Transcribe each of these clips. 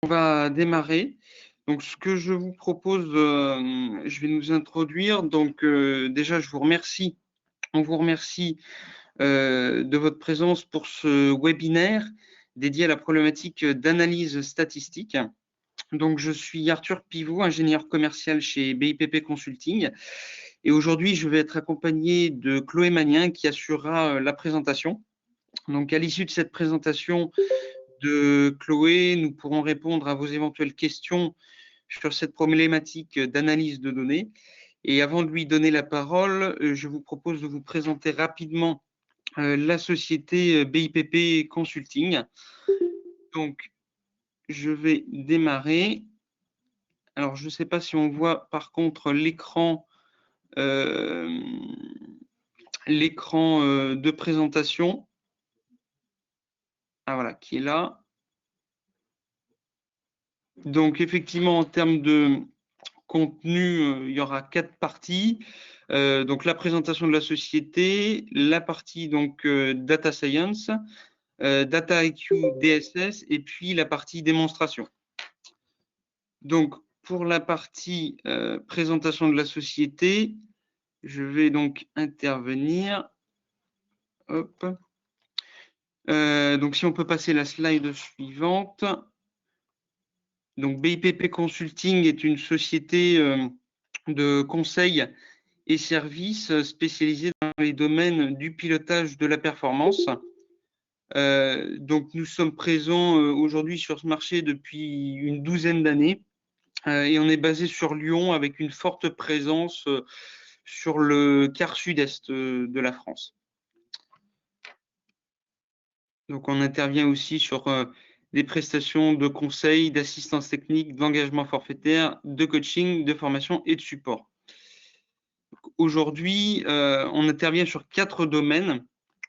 On va démarrer. Donc, ce que je vous propose, je vais nous introduire. Donc, déjà, je vous remercie. On vous remercie de votre présence pour ce webinaire dédié à la problématique d'analyse statistique. Donc, je suis Arthur Pivot, ingénieur commercial chez BIPP Consulting. Et aujourd'hui, je vais être accompagné de Chloé Magnin qui assurera la présentation. Donc, à l'issue de cette présentation de Chloé, nous pourrons répondre à vos éventuelles questions sur cette problématique d'analyse de données. Et avant de lui donner la parole, je vous propose de vous présenter rapidement la société BIPP Consulting. Donc, je vais démarrer. Alors, je ne sais pas si on voit par contre l'écran de présentation. Ah voilà, qui est là. Donc, effectivement, en termes de contenu, il y aura 4 parties. Donc, la présentation de la société, la partie donc Data Science, Data IQ DSS et puis la partie démonstration. Donc, pour la partie présentation de la société, je vais donc intervenir. Hop. Donc, si on peut passer la slide suivante. Donc, BIPP Consulting est une société de conseil et services spécialisés dans les domaines du pilotage de la performance. Donc, nous sommes présents aujourd'hui sur ce marché depuis une douzaine d'années et on est basé sur Lyon avec une forte présence sur le quart sud-est de la France. Donc, on intervient aussi sur des prestations de conseil, d'assistance technique, d'engagement forfaitaire, de coaching, de formation et de support. Aujourd'hui, on intervient sur 4 domaines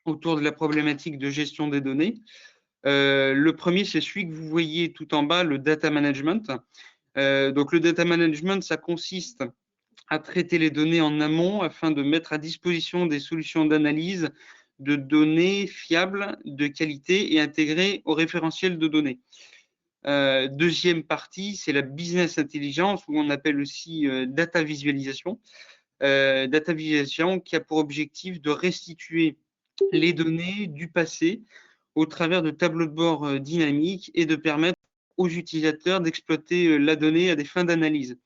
autour de la problématique de gestion des données. Le premier, c'est celui que vous voyez tout en bas, le data management. Donc, le data management, ça consiste à traiter les données en amont afin de mettre à disposition des solutions d'analyse de données fiables, de qualité et intégrées au référentiel de données. Deuxième partie, c'est la business intelligence, ou on appelle aussi data visualisation. Data visualisation qui a pour objectif de restituer les données du passé au travers de tableaux de bord dynamiques et de permettre aux utilisateurs d'exploiter la donnée à des fins d'analyse.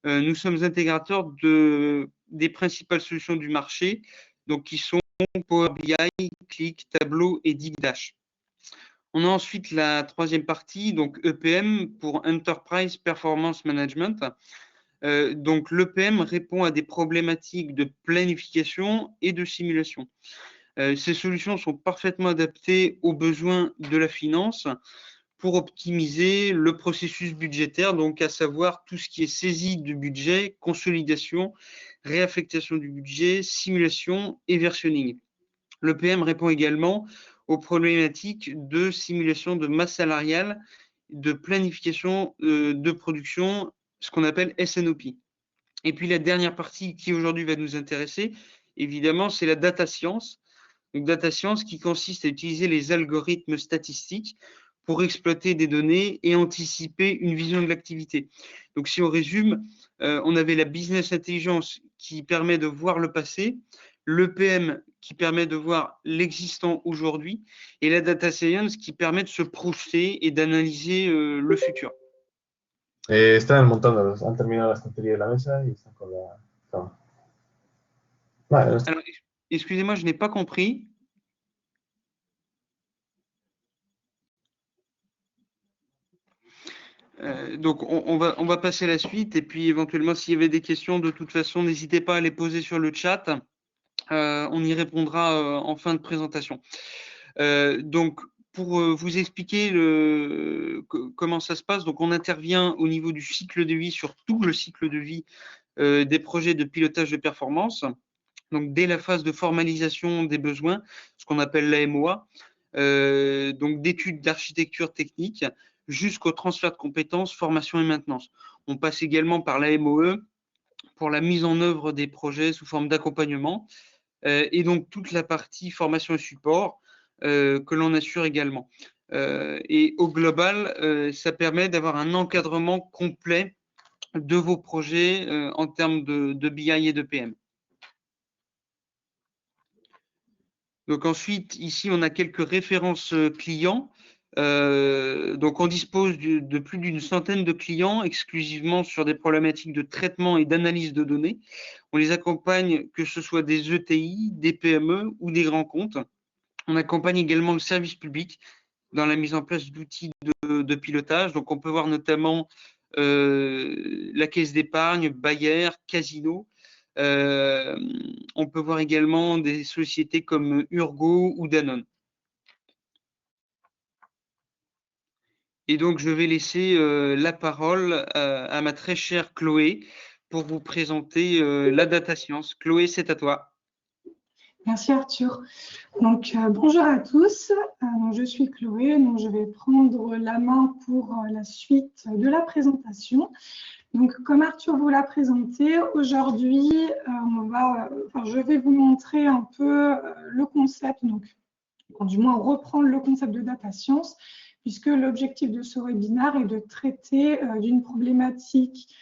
Nous sommes intégrateurs des principales solutions du marché, donc qui sont Power BI, Qlik, Tableau et Digdash. On a ensuite la troisième partie, donc EPM pour Enterprise Performance Management. Donc l'EPM répond à des problématiques de planification et de simulation. Ces solutions sont parfaitement adaptées aux besoins de la finance pour optimiser le processus budgétaire, donc à savoir tout ce qui est saisie du budget, consolidation, réaffectation du budget, simulation et versionning. Le PM répond également aux problématiques de simulation de masse salariale, de planification de production, ce qu'on appelle SNOP. Et puis la dernière partie qui aujourd'hui va nous intéresser, évidemment, c'est la data science. Donc data science qui consiste à utiliser les algorithmes statistiques pour exploiter des données et anticiper une vision de l'activité. Donc si on résume, on avait la business intelligence qui permet de voir le passé, l'EPM qui permet de voir l'existant aujourd'hui et la data science qui permet de se projeter et d'analyser le futur. Están montando, han terminado la estantería de la mesa y están con la cama. Vale, Alors, excusez-moi, je n'ai pas compris. Donc, on va passer à la suite et puis éventuellement, s'il y avait des questions, de toute façon, n'hésitez pas à les poser sur le chat. On y répondra en fin de présentation. Donc, pour vous expliquer comment ça se passe, donc on intervient au niveau du cycle de vie, sur tout le cycle de vie des projets de pilotage de performance. Donc, dès la phase de formalisation des besoins, ce qu'on appelle la MOA, donc d'études d'architecture technique, jusqu'au transfert de compétences, formation et maintenance. On passe également par la MOE pour la mise en œuvre des projets sous forme d'accompagnement et donc toute la partie formation et support que l'on assure également. Et au global, ça permet d'avoir un encadrement complet de vos projets en termes de BI et de PM. Donc ensuite, ici, on a quelques références clients. Donc on dispose de plus d'une centaine de clients exclusivement sur des problématiques de traitement et d'analyse de données. On les accompagne, que ce soit des ETI, des PME ou des grands comptes. On accompagne également le service public dans la mise en place d'outils de pilotage. Donc on peut voir notamment la caisse d'épargne, Bayer, Casino. On peut voir également des sociétés comme Urgo ou Danone. Et donc, je vais laisser la parole à ma très chère Chloé pour vous présenter la data science. Chloé, c'est à toi. Merci Arthur. Donc, bonjour à tous. Je suis Chloé. Donc, je vais prendre la main pour la suite de la présentation. Donc, comme Arthur vous l'a présenté, aujourd'hui, je vais vous montrer un peu le concept, donc du moins reprendre le concept de data science, puisque l'objectif de ce webinaire est de traiter d'une problématique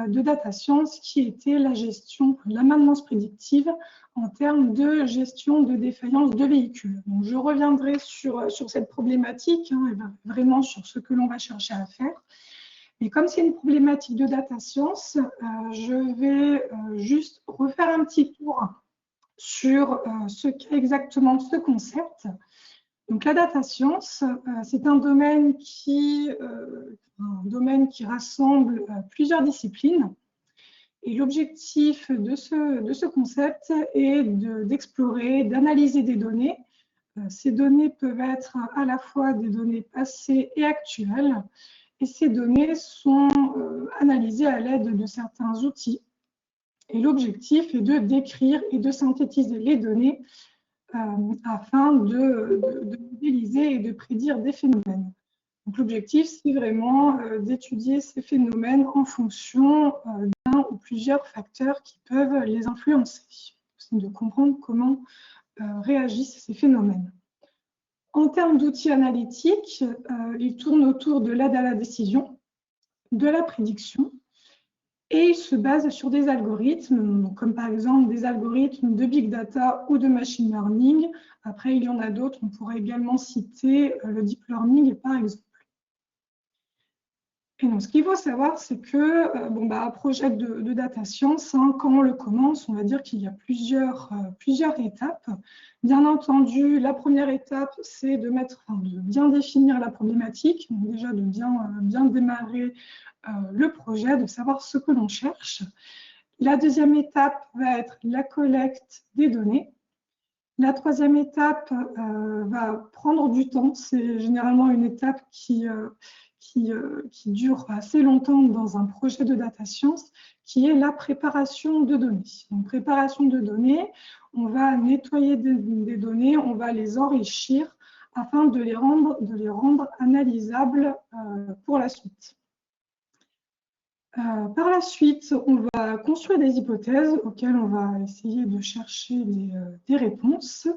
de data science qui était la gestion, la maintenance prédictive en termes de gestion de défaillance de véhicules. Donc, je reviendrai sur cette problématique, et vraiment sur ce que l'on va chercher à faire. Et comme c'est une problématique de data science, je vais juste refaire un petit tour sur ce qu'est exactement ce concept. Donc la data science, c'est un domaine qui rassemble plusieurs disciplines. Et l'objectif de ce concept est d'explorer, d'analyser des données. Ces données peuvent être à la fois des données passées et actuelles. Et ces données sont analysées à l'aide de certains outils. Et l'objectif est de décrire et de synthétiser les données afin de modéliser et de prédire des phénomènes. Donc l'objectif, c'est vraiment d'étudier ces phénomènes en fonction d'un ou plusieurs facteurs qui peuvent les influencer. C'est de comprendre comment réagissent ces phénomènes. En termes d'outils analytiques, ils tournent autour de l'aide à la décision, de la prédiction, et ils se basent sur des algorithmes, comme par exemple des algorithmes de big data ou de machine learning. Après, il y en a d'autres, on pourrait également citer le deep learning par exemple. Et donc, ce qu'il faut savoir, c'est que un projet de data science, quand on le commence, on va dire qu'il y a plusieurs étapes. Bien entendu, la première étape, c'est de bien définir la problématique, donc déjà de bien démarrer le projet, de savoir ce que l'on cherche. La deuxième étape va être la collecte des données. La troisième étape va prendre du temps. C'est généralement une étape qui dure assez longtemps dans un projet de data science, qui est la préparation de données. Donc, préparation de données, on va nettoyer des données, on va les enrichir afin de les rendre analysables pour la suite. Par la suite, on va construire des hypothèses auxquelles on va essayer de chercher des réponses.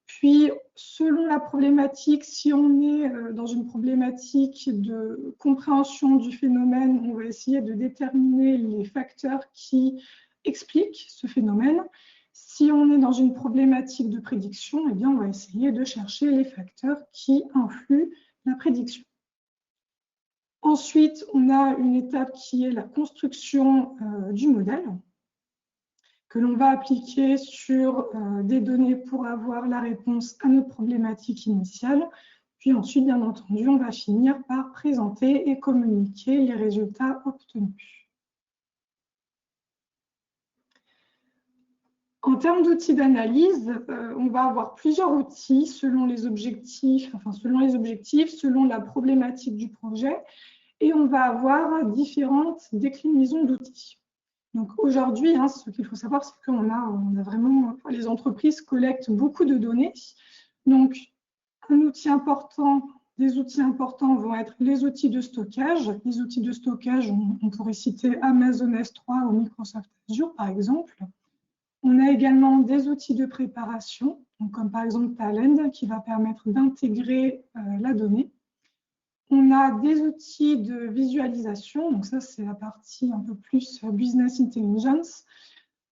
Puis, selon la problématique, si on est dans une problématique de compréhension du phénomène, on va essayer de déterminer les facteurs qui expliquent ce phénomène. Si on est dans une problématique de prédiction, eh bien, on va essayer de chercher les facteurs qui influent la prédiction. Ensuite, on a une étape qui est la construction du modèle que l'on va appliquer sur des données pour avoir la réponse à notre problématique initiale. Puis ensuite, bien entendu, on va finir par présenter et communiquer les résultats obtenus. En termes d'outils d'analyse, on va avoir plusieurs outils selon les objectifs, selon la problématique du projet, et on va avoir différentes déclinaisons d'outils. Donc aujourd'hui, ce qu'il faut savoir, c'est qu'on a vraiment, les entreprises collectent beaucoup de données. Donc des outils importants vont être les outils de stockage. Les outils de stockage, on pourrait citer Amazon S3 ou Microsoft Azure par exemple. On a également des outils de préparation, donc comme par exemple Talend, qui va permettre d'intégrer la donnée. On a des outils de visualisation, donc ça c'est la partie un peu plus business intelligence.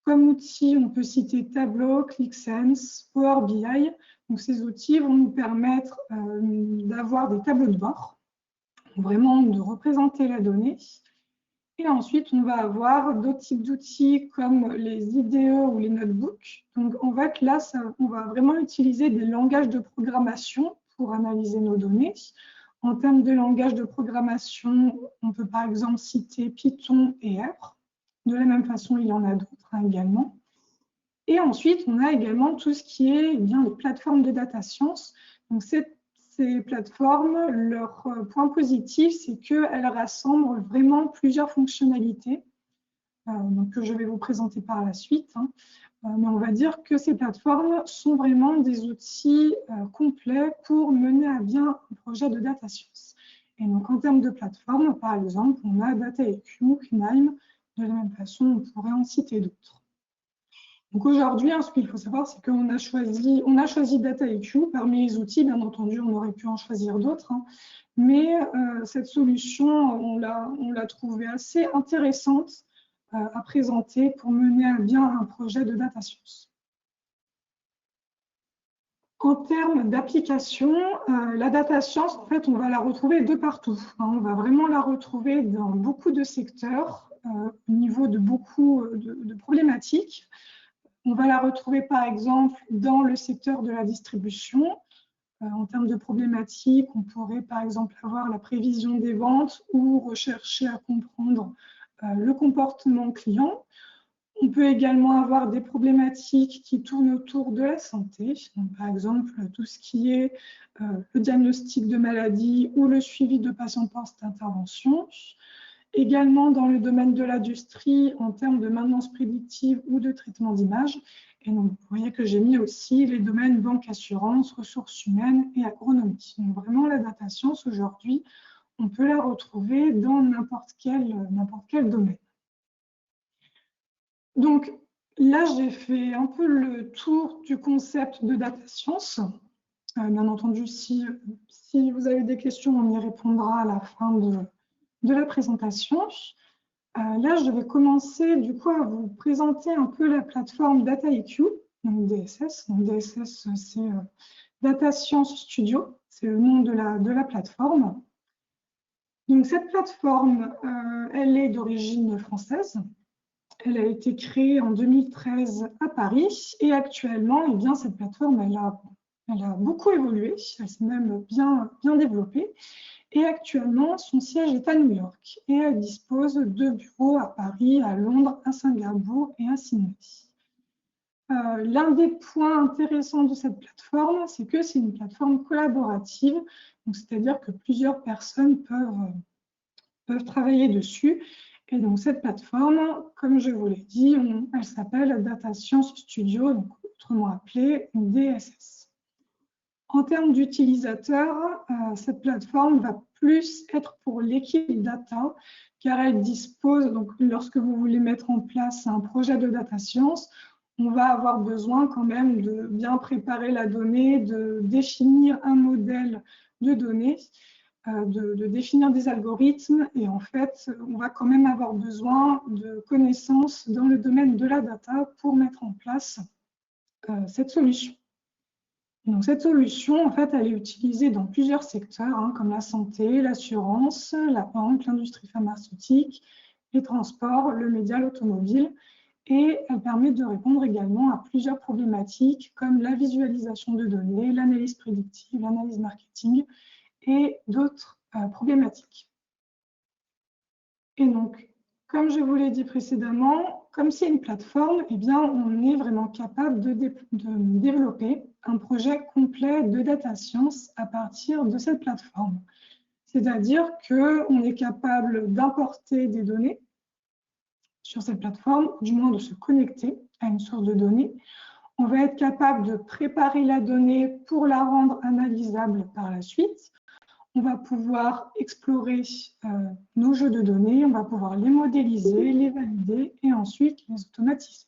Comme outil, on peut citer Tableau, ClickSense, Power BI. Donc ces outils vont nous permettre d'avoir des tableaux de bord, vraiment de représenter la donnée. Et ensuite, on va avoir d'autres types d'outils comme les IDE ou les notebooks. Donc, en fait, là, on va vraiment utiliser des langages de programmation pour analyser nos données. En termes de langage de programmation, on peut par exemple citer Python et R. De la même façon, il y en a d'autres également. Et ensuite, on a également tout ce qui est bien les plateformes de data science. Donc, ces plateformes, leur point positif, c'est qu'elles rassemblent vraiment plusieurs fonctionnalités donc que je vais vous présenter par la suite. Mais on va dire que ces plateformes sont vraiment des outils complets pour mener à bien un projet de data science. Et donc, en termes de plateformes, par exemple, on a DataIQ, KNIME. De la même façon, on pourrait en citer d'autres. Donc aujourd'hui, ce qu'il faut savoir, c'est qu'on a choisi DataIQ parmi les outils. Bien entendu, on aurait pu en choisir d'autres, mais cette solution, on l'a trouvée assez intéressante à présenter pour mener à bien un projet de data science. En termes d'application, la data science, en fait, on va la retrouver de partout. On va vraiment la retrouver dans beaucoup de secteurs, au niveau de beaucoup de problématiques. On va la retrouver par exemple dans le secteur de la distribution. En termes de problématiques, on pourrait par exemple avoir la prévision des ventes ou rechercher à comprendre le comportement client. On peut également avoir des problématiques qui tournent autour de la santé, donc, par exemple tout ce qui est le diagnostic de maladie ou le suivi de patients post-intervention. Également dans le domaine de l'industrie en termes de maintenance prédictive ou de traitement d'image. Et donc, vous voyez que j'ai mis aussi les domaines banque, assurance, ressources humaines et agronomie. Donc, vraiment, la data science aujourd'hui, on peut la retrouver dans n'importe quel domaine. Donc, là, j'ai fait un peu le tour du concept de data science. Bien entendu, si vous avez des questions, on y répondra à la fin de la présentation. Là, je vais commencer du coup à vous présenter un peu la plateforme DataIQ, donc DSS. Donc DSS, c'est Data Science Studio, c'est le nom de la plateforme. Donc cette plateforme, elle est d'origine française. Elle a été créée en 2013 à Paris et actuellement, eh bien, cette plateforme, elle a beaucoup évolué, elle s'est même bien développée. Et actuellement, son siège est à New York et elle dispose de bureaux à Paris, à Londres, à Singapour et à Sydney. L'un des points intéressants de cette plateforme, c'est que c'est une plateforme collaborative, c'est-à-dire que plusieurs personnes peuvent travailler dessus. Et donc cette plateforme, comme je vous l'ai dit, elle s'appelle Data Science Studio, donc autrement appelée DSS. En termes d'utilisateurs, cette plateforme va plus être pour l'équipe data, car elle dispose, donc lorsque vous voulez mettre en place un projet de data science, on va avoir besoin quand même de bien préparer la donnée, de définir un modèle de données, de définir des algorithmes, et en fait, on va quand même avoir besoin de connaissances dans le domaine de la data pour mettre en place cette solution. Donc, cette solution, en fait, elle est utilisée dans plusieurs secteurs, comme la santé, l'assurance, la banque, l'industrie pharmaceutique, les transports, le média, l'automobile. Et elle permet de répondre également à plusieurs problématiques comme la visualisation de données, l'analyse prédictive, l'analyse marketing et d'autres problématiques. Et donc, comme je vous l'ai dit précédemment, comme c'est une plateforme, eh bien, on est vraiment capable de développer un projet complet de data science à partir de cette plateforme. C'est-à-dire qu'on est capable d'importer des données sur cette plateforme, du moins de se connecter à une source de données. On va être capable de préparer la donnée pour la rendre analysable par la suite. On va pouvoir explorer nos jeux de données, on va pouvoir les modéliser, les valider et ensuite les automatiser.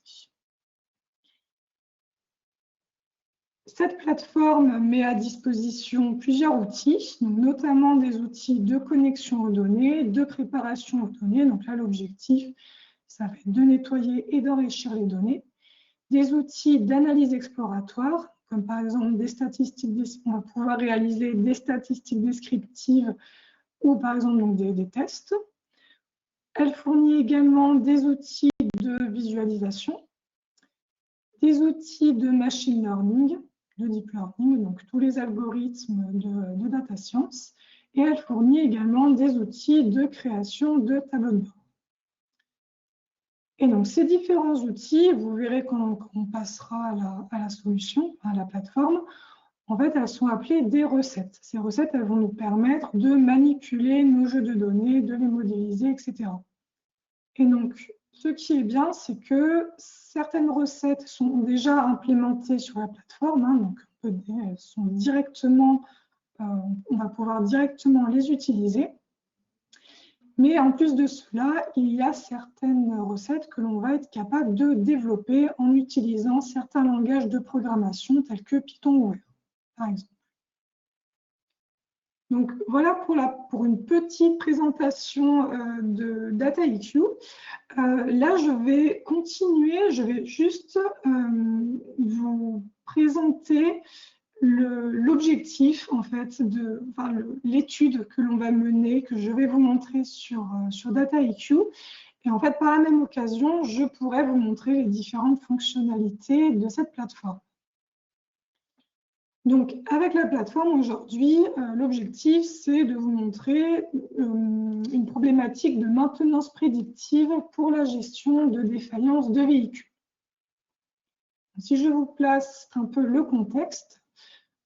Cette plateforme met à disposition plusieurs outils, donc notamment des outils de connexion aux données, de préparation aux données. Donc là, l'objectif, ça va être de nettoyer et d'enrichir les données. Des outils d'analyse exploratoire, comme par exemple des statistiques, on va pouvoir réaliser des statistiques descriptives ou par exemple donc des tests. Elle fournit également des outils de visualisation, des outils de machine learning, de deep learning, donc tous les algorithmes de data science, et elle fournit également des outils de création de tableaux de bord. Et donc ces différents outils, vous verrez quand on passera à la solution, à la plateforme, en fait, elles sont appelées des recettes. Ces recettes, elles vont nous permettre de manipuler nos jeux de données, de les modéliser, etc. Et donc, ce qui est bien, c'est que certaines recettes sont déjà implémentées sur la plateforme, hein, donc elles sont directement, on va pouvoir directement les utiliser. Mais en plus de cela, il y a certaines recettes que l'on va être capable de développer en utilisant certains langages de programmation tels que Python ou R, par exemple. Donc voilà pour une petite présentation de DataIQ. Là, je vais continuer, je vais juste vous présenter l'objectif en fait l'étude que l'on va mener, que je vais vous montrer sur DataIQ. Et en fait, par la même occasion, je pourrais vous montrer les différentes fonctionnalités de cette plateforme. Donc, avec la plateforme aujourd'hui, l'objectif, c'est de vous montrer une problématique de maintenance prédictive pour la gestion de défaillances de véhicules. Si je vous place un peu le contexte,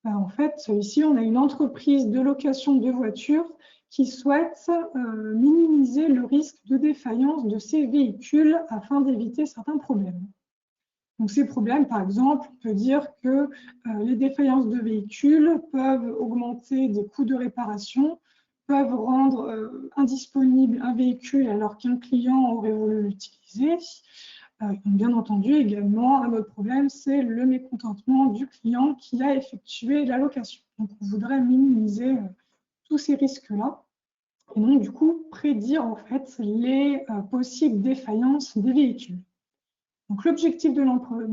en fait, ici, on a une entreprise de location de voitures qui souhaite minimiser le risque de défaillance de ses véhicules afin d'éviter certains problèmes. Donc, ces problèmes, par exemple, on peut dire que les défaillances de véhicules peuvent augmenter des coûts de réparation, peuvent rendre indisponible un véhicule alors qu'un client aurait voulu l'utiliser. Bien entendu, également, un autre problème, c'est le mécontentement du client qui a effectué la location. Donc, on voudrait minimiser tous ces risques-là et donc, du coup, prédire en fait les possibles défaillances des véhicules. Donc, l'objectif de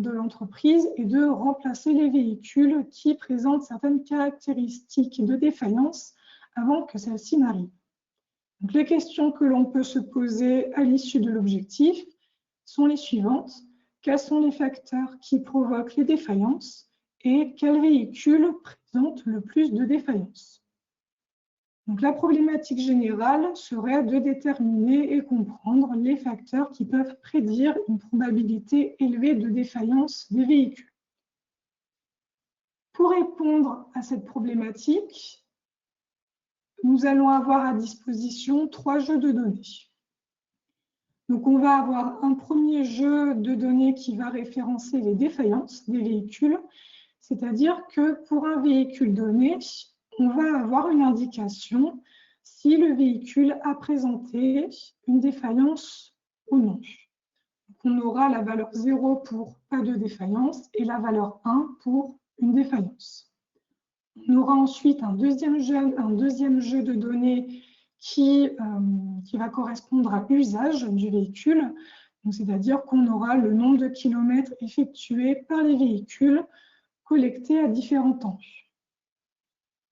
l'entreprise est de remplacer les véhicules qui présentent certaines caractéristiques de défaillance avant que celles-ci n'arrivent. Donc, les questions que l'on peut se poser à l'issue de l'objectif sont les suivantes. Quels sont les facteurs qui provoquent les défaillances et quels véhicules présentent le plus de défaillances? Donc, la problématique générale serait de déterminer et comprendre les facteurs qui peuvent prédire une probabilité élevée de défaillance des véhicules. Pour répondre à cette problématique, nous allons avoir à disposition 3 jeux de données. Donc, on va avoir un premier jeu de données qui va référencer les défaillances des véhicules, c'est-à-dire que pour un véhicule donné, on va avoir une indication si le véhicule a présenté une défaillance ou non. Donc, on aura la valeur 0 pour pas de défaillance et la valeur 1 pour une défaillance. On aura ensuite un deuxième jeu de données qui va correspondre à l'usage du véhicule, c'est-à-dire qu'on aura le nombre de kilomètres effectués par les véhicules collectés à différents temps.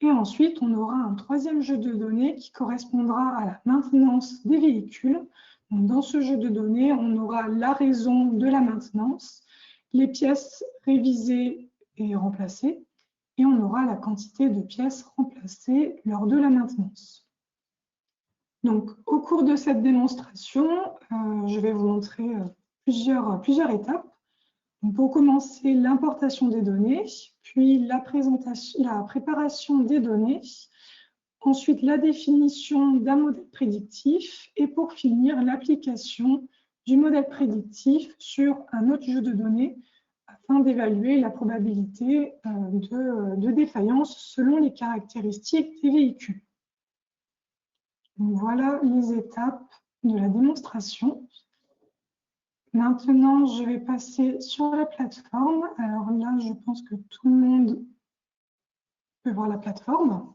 Et ensuite, on aura un troisième jeu de données qui correspondra à la maintenance des véhicules. Donc, dans ce jeu de données, on aura la raison de la maintenance, les pièces révisées et remplacées, et on aura la quantité de pièces remplacées lors de la maintenance. Donc, au cours de cette démonstration, je vais vous montrer plusieurs étapes. Donc, pour commencer, l'importation des données, puis la préparation des données, ensuite la définition d'un modèle prédictif et pour finir, l'application du modèle prédictif sur un autre jeu de données afin d'évaluer la probabilité de défaillance selon les caractéristiques des véhicules. Donc, voilà les étapes de la démonstration. Maintenant, je vais passer sur la plateforme. Alors là, je pense que tout le monde peut voir la plateforme.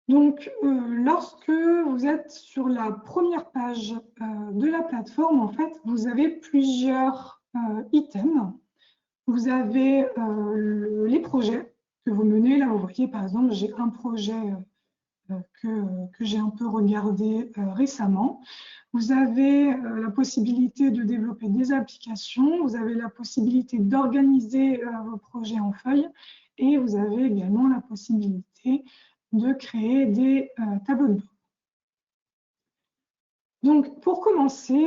Donc, lorsque vous êtes sur la première page de la plateforme, en fait, vous avez plusieurs items. Vous avez les projets que vous menez. Là, vous voyez, par exemple, j'ai un projet que j'ai un peu regardé récemment. Vous avez la possibilité de développer des applications. Vous avez la possibilité d'organiser vos projets en feuilles. Et vous avez également la possibilité de créer des tableaux de bord. Donc, pour commencer,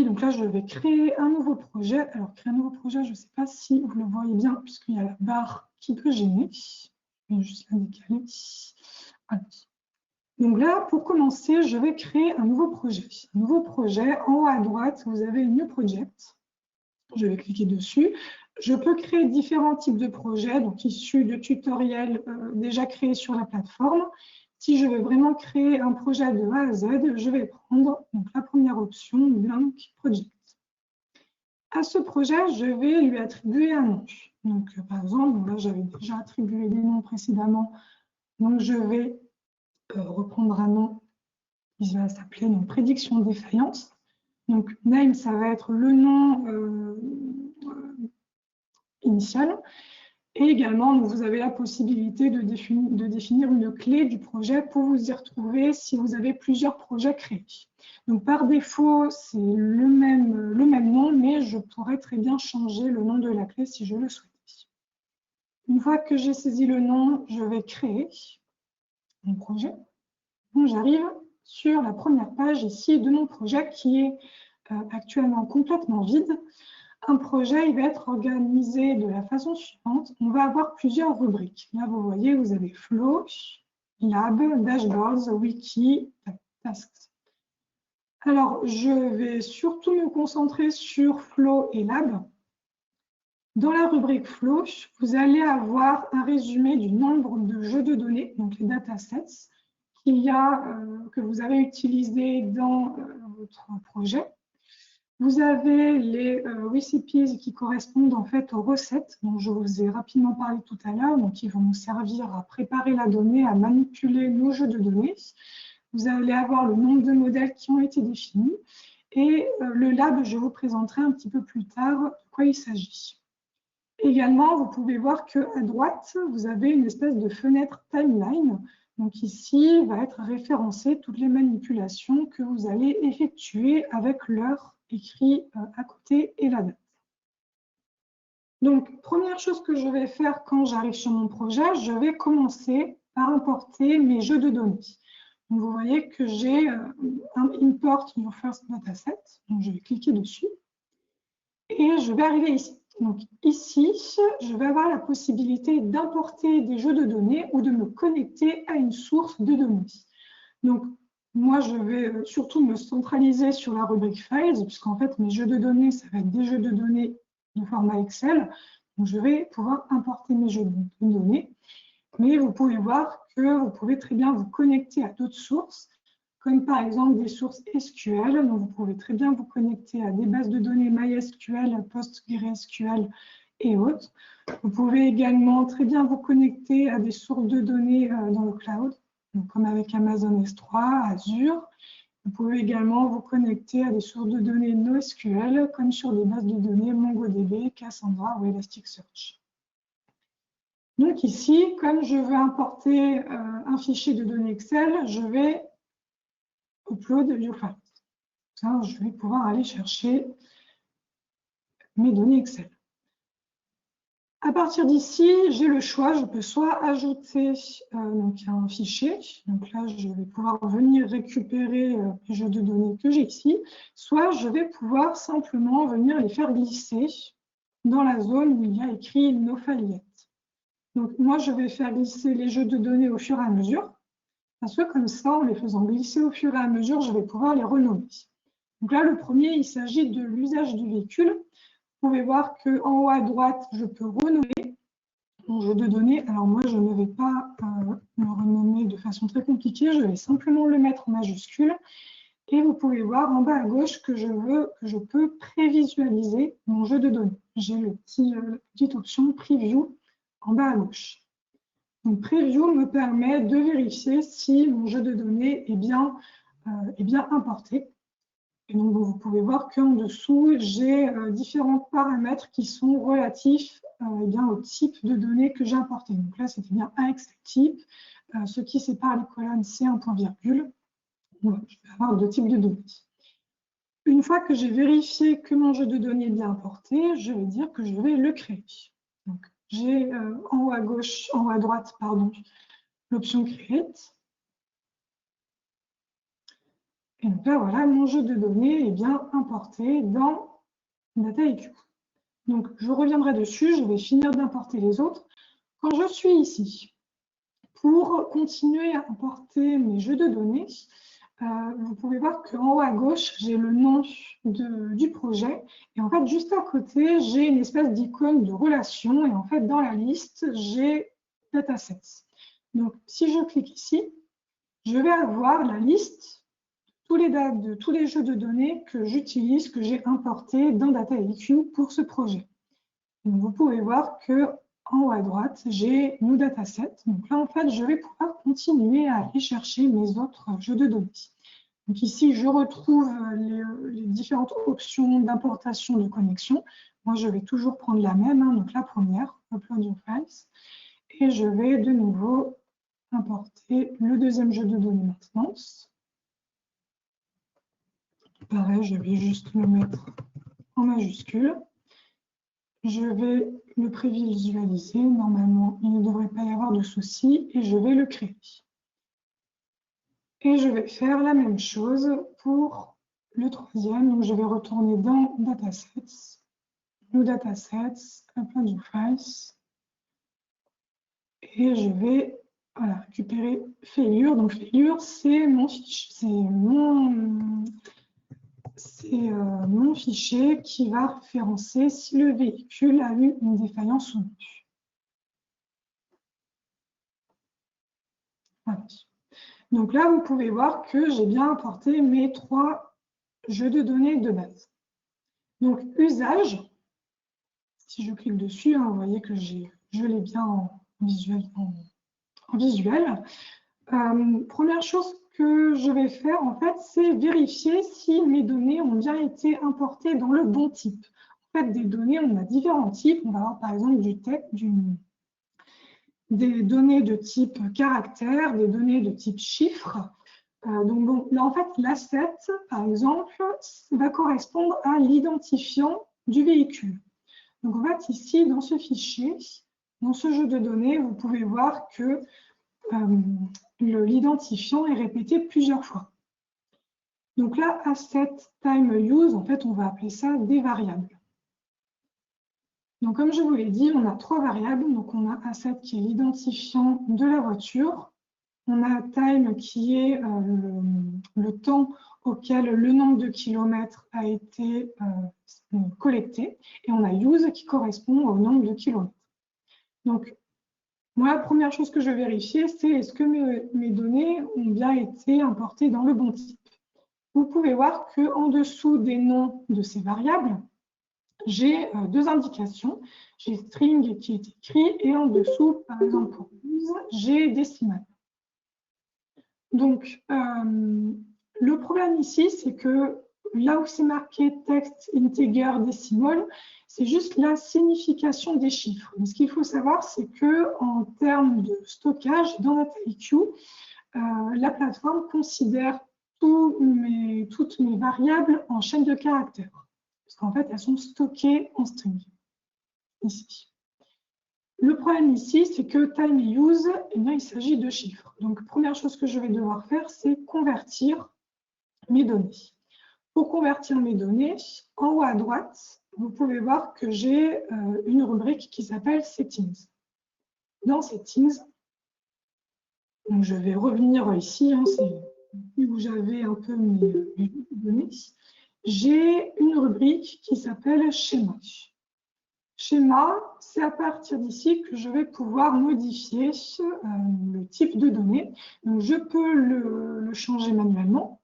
donc là, je vais créer un nouveau projet. Alors, créer un nouveau projet, je ne sais pas si vous le voyez bien, puisqu'il y a la barre qui peut gêner. Je vais juste la décaler. Voilà. Donc là, pour commencer, je vais créer un nouveau projet. Un nouveau projet, en haut à droite, vous avez New Project. Je vais cliquer dessus. Je peux créer différents types de projets, donc issus de tutoriels déjà créés sur la plateforme. Si je veux vraiment créer un projet de A à Z, je vais prendre donc, la première option, Blank Project. À ce projet, je vais lui attribuer un nom. Donc, par exemple, là, j'avais déjà attribué des noms précédemment. Donc, je vais reprendre un nom qui va s'appeler prédiction défaillance. Donc, name, ça va être le nom initial. Et également, vous avez la possibilité de définir une clé du projet pour vous y retrouver si vous avez plusieurs projets créés. Donc, par défaut, c'est le même nom, mais je pourrais très bien changer le nom de la clé si je le souhaitais. Une fois que j'ai saisi le nom, je vais créer mon projet. Donc, j'arrive sur la première page ici de mon projet qui est actuellement complètement vide. Un projet, il va être organisé de la façon suivante. On va avoir plusieurs rubriques. Là, vous voyez, vous avez Flow, Lab, Dashboards, Wiki, Tasks. Alors, je vais surtout me concentrer sur Flow et Lab. Dans la rubrique Flow, vous allez avoir un résumé du nombre de jeux de données, donc les datasets, que vous avez utilisés dans votre projet. Vous avez les recipes qui correspondent en fait aux recettes dont je vous ai rapidement parlé tout à l'heure, donc qui vont nous servir à préparer la donnée, à manipuler nos jeux de données. Vous allez avoir le nombre de modèles qui ont été définis et le lab, je vous présenterai un petit peu plus tard de quoi il s'agit. Également, vous pouvez voir qu'à droite, vous avez une espèce de fenêtre timeline. Donc ici, va être référencé toutes les manipulations que vous allez effectuer avec l'heure écrit à côté et la date. Donc, première chose que je vais faire quand j'arrive sur mon projet, je vais commencer par importer mes jeux de données. Donc, vous voyez que j'ai un Import Your First Dataset. Donc, je vais cliquer dessus et je vais arriver ici. Donc, ici, je vais avoir la possibilité d'importer des jeux de données ou de me connecter à une source de données. Donc, moi, je vais surtout me centraliser sur la rubrique Files, puisqu'en fait, mes jeux de données, ça va être des jeux de données de format Excel. Donc, je vais pouvoir importer mes jeux de données. Mais vous pouvez voir que vous pouvez très bien vous connecter à d'autres sources, comme par exemple des sources SQL. Donc, vous pouvez très bien vous connecter à des bases de données MySQL, PostgreSQL et autres. Vous pouvez également très bien vous connecter à des sources de données dans le cloud. Donc, comme avec Amazon S3, Azure. Vous pouvez également vous connecter à des sources de données NoSQL, comme sur des bases de données MongoDB, Cassandra ou Elasticsearch. Donc ici, comme je veux importer un fichier de données Excel, je vais upload your files. Ça, je vais pouvoir aller chercher mes données Excel. À partir d'ici, j'ai le choix, je peux soit ajouter un fichier, donc là je vais pouvoir venir récupérer les jeux de données que j'ai ici, soit je vais pouvoir simplement venir les faire glisser dans la zone où il y a écrit No File Yet. Donc moi je vais faire glisser les jeux de données au fur et à mesure, parce que comme ça, en les faisant glisser au fur et à mesure, je vais pouvoir les renommer. Donc là, le premier, il s'agit de l'usage du véhicule. Vous pouvez voir qu'en haut à droite, je peux renommer mon jeu de données. Alors moi, je ne vais pas le renommer de façon très compliquée, je vais simplement le mettre en majuscule. Et vous pouvez voir en bas à gauche que je peux prévisualiser mon jeu de données. J'ai la petite option Preview en bas à gauche. Donc, Preview me permet de vérifier si mon jeu de données est bien importé. Et donc, vous pouvez voir qu'en dessous, j'ai différents paramètres qui sont relatifs au type de données que j'ai importé. Donc là, c'était bien un Excel type. Ce qui sépare les colonnes, c'est un point virgule. Voilà, je vais avoir 2 types de données. Une fois que j'ai vérifié que mon jeu de données est bien importé, je vais dire que je vais le créer. Donc, j'ai en haut à gauche, en haut à droite, pardon, l'option Create. Et donc là, voilà, mon jeu de données est bien importé dans DataIQ. Donc, je reviendrai dessus, je vais finir d'importer les autres. Quand je suis ici, pour continuer à importer mes jeux de données, vous pouvez voir qu'en haut à gauche, j'ai le nom du projet. Et en fait, juste à côté, j'ai une espèce d'icône de relation. Et en fait, dans la liste, j'ai Datasets. Donc, si je clique ici, je vais avoir la liste de tous les jeux de données que j'utilise, que j'ai importés dans DataIQ pour ce projet. Donc, vous pouvez voir que en haut à droite, j'ai nos datasets. Donc là, en fait, je vais pouvoir continuer à aller chercher mes autres jeux de données. Donc ici, je retrouve les différentes options d'importation de connexion. Moi, je vais toujours prendre la même, hein, donc la première, Upload Your Files. Et je vais de nouveau importer le deuxième jeu de données maintenance. Pareil, je vais juste le mettre en majuscule. Je vais le prévisualiser. Normalement, il ne devrait pas y avoir de souci et je vais le créer. Et je vais faire la même chose pour le troisième. Donc, je vais retourner dans Datasets, New Datasets, Upload Your Files. Et je vais récupérer Failure. Donc, Failure, c'est mon fichier qui va référencer si le véhicule a eu une défaillance ou non. Voilà. Donc là, vous pouvez voir que j'ai bien importé mes 3 jeux de données de base. Donc, usage, si je clique dessus, hein, vous voyez que je l'ai bien en visuel. Première chose que je vais faire, en fait, c'est vérifier si mes données ont bien été importées dans le bon type. En fait, des données, on a différents types. On va avoir, par exemple, des données de type caractère, des données de type chiffre. Donc, bon, là, en fait, l'asset, par exemple, va correspondre à l'identifiant du véhicule. Donc, en fait, ici, dans ce fichier, dans ce jeu de données, vous pouvez voir que l'identifiant est répété plusieurs fois. Donc là, asset time use, en fait, on va appeler ça des variables. Donc, comme je vous l'ai dit, on a 3 variables. Donc, on a asset qui est l'identifiant de la voiture. On a time qui est le temps auquel le nombre de kilomètres a été collecté. Et on a use qui correspond au nombre de kilomètres. Donc, moi, la première chose que je vais vérifier, c'est est-ce que mes données ont bien été importées dans le bon type. Vous pouvez voir qu'en dessous des noms de ces variables, j'ai 2 indications. J'ai string qui est écrit et en dessous, par exemple, pour use, j'ai décimal. Donc, le problème ici, c'est que là où c'est marqué text, integer, decimal, c'est juste la signification des chiffres. Mais ce qu'il faut savoir, c'est qu'en termes de stockage dans DataIQ, la plateforme considère toutes mes variables en chaîne de caractères. Parce qu'en fait, elles sont stockées en string, ici. Le problème ici, c'est que time et use, eh bien, il s'agit de chiffres. Donc, première chose que je vais devoir faire, c'est convertir mes données. Pour convertir mes données, en haut à droite, vous pouvez voir que j'ai une rubrique qui s'appelle Settings. Dans Settings, donc je vais revenir ici, hein, c'est où j'avais un peu mes données. J'ai une rubrique qui s'appelle Schéma. Schéma, c'est à partir d'ici que je vais pouvoir modifier le type de données. Donc, je peux le changer manuellement.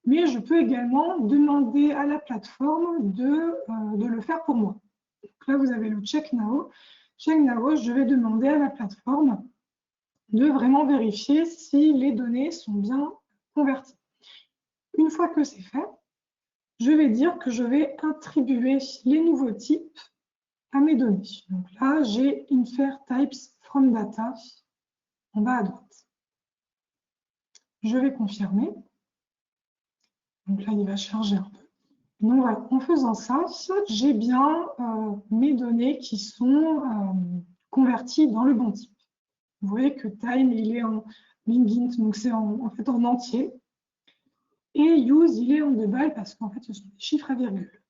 mais je peux également demander à la plateforme de le faire pour moi. Donc là, vous avez le Check Now. Check Now, je vais demander à la plateforme de vraiment vérifier si les données sont bien converties. Une fois que c'est fait, je vais dire que je vais attribuer les nouveaux types à mes données. Donc là, j'ai Infer Types from Data en bas à droite. Je vais confirmer. Donc là, il va charger un peu. Donc voilà, en faisant ça, j'ai bien mes données qui sont converties dans le bon type. Vous voyez que time, il est en lingint, donc c'est en fait en entier. Et use, il est en double parce qu'en fait, ce sont des chiffres à virgule.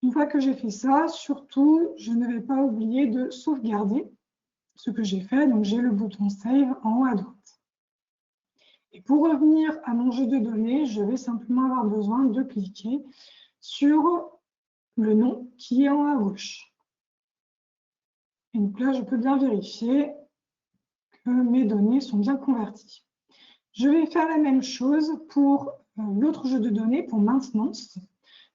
Une fois que j'ai fait ça, surtout, je ne vais pas oublier de sauvegarder ce que j'ai fait. Donc, j'ai le bouton Save en haut à droite. Et pour revenir à mon jeu de données, je vais simplement avoir besoin de cliquer sur le nom qui est en haut à gauche. Et donc là, je peux bien vérifier que mes données sont bien converties. Je vais faire la même chose pour l'autre jeu de données, pour maintenance.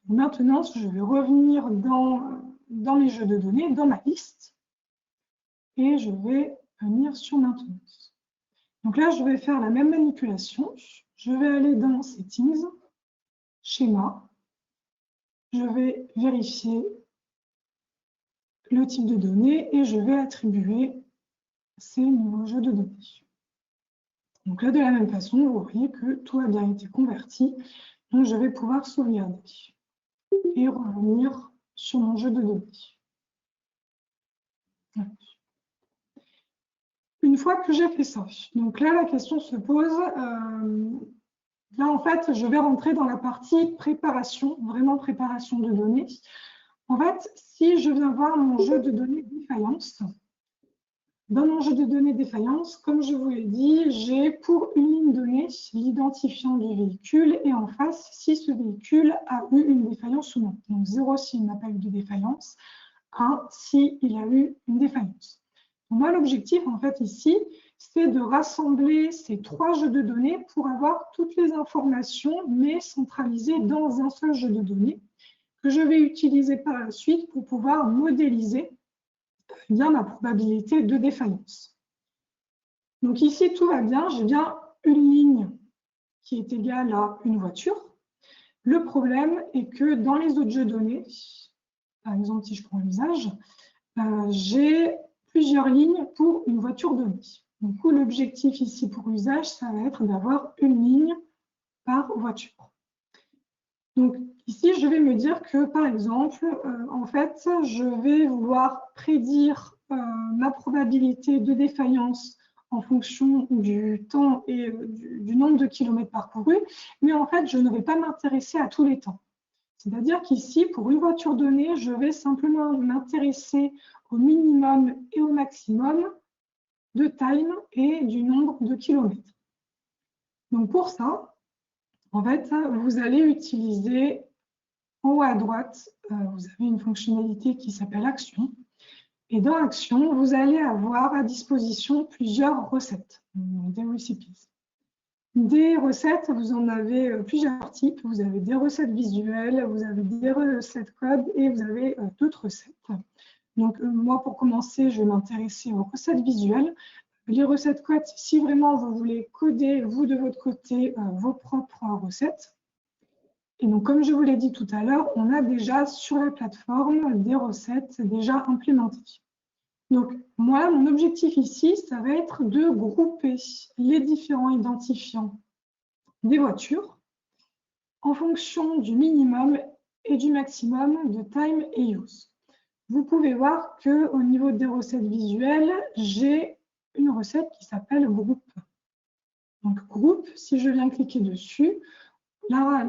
Maintenance, je vais revenir dans mes jeux de données, dans ma liste, et je vais venir sur maintenance. Donc là, je vais faire la même manipulation. Je vais aller dans Settings, Schéma. Je vais vérifier le type de données et je vais attribuer ces nouveaux jeux de données. Donc là, de la même façon, vous voyez que tout a bien été converti. Donc, je vais pouvoir sauvegarder et revenir sur mon jeu de données. Une fois que j'ai fait ça, donc là, la question se pose. Là, en fait, je vais rentrer dans la partie préparation, vraiment préparation de données. En fait, si je viens voir mon jeu de données défaillance, dans mon jeu de données défaillance, comme je vous l'ai dit, j'ai pour une ligne donnée l'identifiant du véhicule et en face, si ce véhicule a eu une défaillance ou non. Donc 0 s'il n'a pas eu de défaillance, 1 s'il a eu une défaillance. Donc, moi, l'objectif, en fait, ici, c'est de rassembler ces 3 jeux de données pour avoir toutes les informations, mais centralisées dans un seul jeu de données que je vais utiliser par la suite pour pouvoir modéliser bien ma probabilité de défaillance. Donc ici, tout va bien. J'ai bien une ligne qui est égale à une voiture. Le problème est que dans les autres jeux de données, par exemple, si je prends l'usage, j'ai plusieurs lignes pour une voiture donnée. Du coup, l'objectif ici pour usage, ça va être d'avoir une ligne par voiture. Donc ici, je vais me dire que, par exemple, en fait, je vais vouloir prédire ma probabilité de défaillance en fonction du temps et du nombre de kilomètres parcourus, mais en fait, je ne vais pas m'intéresser à tous les temps. C'est-à-dire qu'ici, pour une voiture donnée, je vais simplement m'intéresser au minimum et au maximum de time et du nombre de kilomètres. Donc pour ça, en fait, vous allez utiliser en haut à droite, vous avez une fonctionnalité qui s'appelle Action. Et dans Action, vous allez avoir à disposition plusieurs recettes, des recipes. Des recettes, vous en avez plusieurs types. Vous avez des recettes visuelles, vous avez des recettes code et vous avez d'autres recettes. Donc moi, pour commencer, je vais m'intéresser aux recettes visuelles. Les recettes code, si vraiment vous voulez coder, vous de votre côté, vos propres recettes. Et donc, comme je vous l'ai dit tout à l'heure, on a déjà sur la plateforme des recettes déjà implémentées. Donc, moi, mon objectif ici, ça va être de grouper les différents identifiants des voitures en fonction du minimum et du maximum de time et use. Vous pouvez voir qu'au niveau des recettes visuelles, j'ai une recette qui s'appelle groupe. Donc, groupe, si je viens cliquer dessus, là,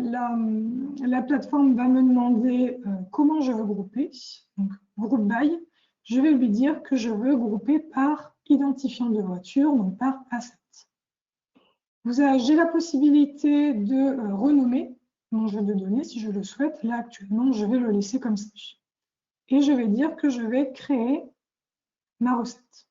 la plateforme va me demander comment je veux grouper. Donc, group by. Je vais lui dire que je veux grouper par identifiant de voiture, donc par asset. J'ai la possibilité de renommer mon jeu de données si je le souhaite. Là, actuellement, je vais le laisser comme ça. Et je vais dire que je vais créer ma recette.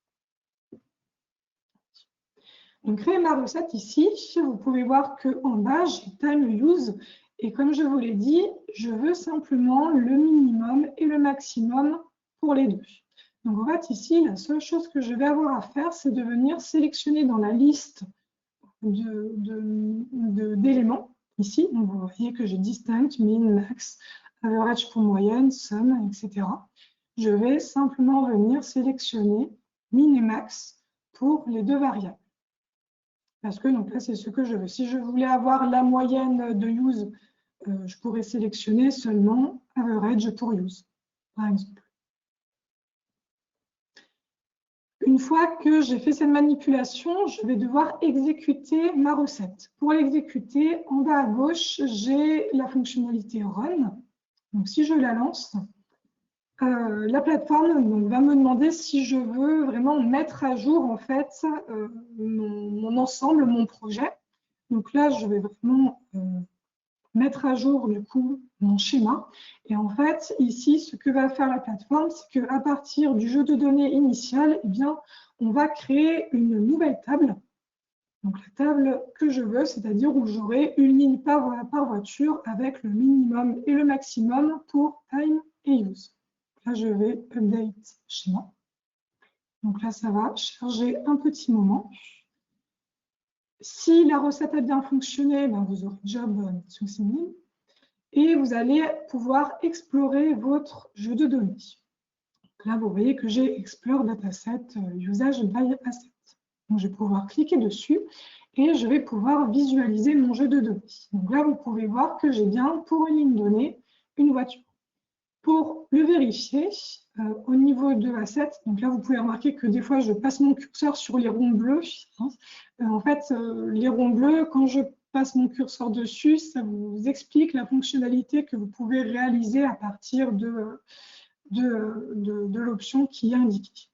Donc, créer ma recette ici, vous pouvez voir qu'en bas, j'ai time use. Et comme je vous l'ai dit, je veux simplement le minimum et le maximum pour les deux. Donc, en fait, ici, la seule chose que je vais avoir à faire, c'est de venir sélectionner dans la liste d'éléments. Ici, donc vous voyez que j'ai distant, min, max, average pour moyenne, sum, etc. Je vais simplement venir sélectionner min et max pour les deux variables. Parce que donc là, c'est ce que je veux. Si je voulais avoir la moyenne de use, je pourrais sélectionner seulement average pour use, par exemple. Une fois que j'ai fait cette manipulation, je vais devoir exécuter ma recette. Pour l'exécuter, en bas à gauche, j'ai la fonctionnalité Run. Donc, si je la lance, la plateforme va me demander si je veux vraiment mettre à jour en fait mon ensemble, mon projet. Donc là, je vais vraiment mettre à jour du coup mon schéma. Et en fait, ici, ce que va faire la plateforme, c'est qu'à partir du jeu de données initial, eh bien, on va créer une nouvelle table. Donc la table que je veux, c'est-à-dire où j'aurai une ligne par voiture avec le minimum et le maximum pour time et use. Là, je vais update schéma. Donc là, ça va charger un petit moment. Si la recette a bien fonctionné, ben vous aurez job succeeding et vous allez pouvoir explorer votre jeu de données. Donc là, vous voyez que j'ai Explore Dataset Usage by Asset. Donc, je vais pouvoir cliquer dessus et je vais pouvoir visualiser mon jeu de données. Donc là, vous pouvez voir que j'ai bien pour une ligne donnée une voiture. Pour le vérifier, au niveau de Asset, donc là, vous pouvez remarquer que des fois, je passe mon curseur sur les ronds bleus. En fait, les ronds bleus, quand je passe mon curseur dessus, ça vous explique la fonctionnalité que vous pouvez réaliser à partir de l'option qui est indiquée.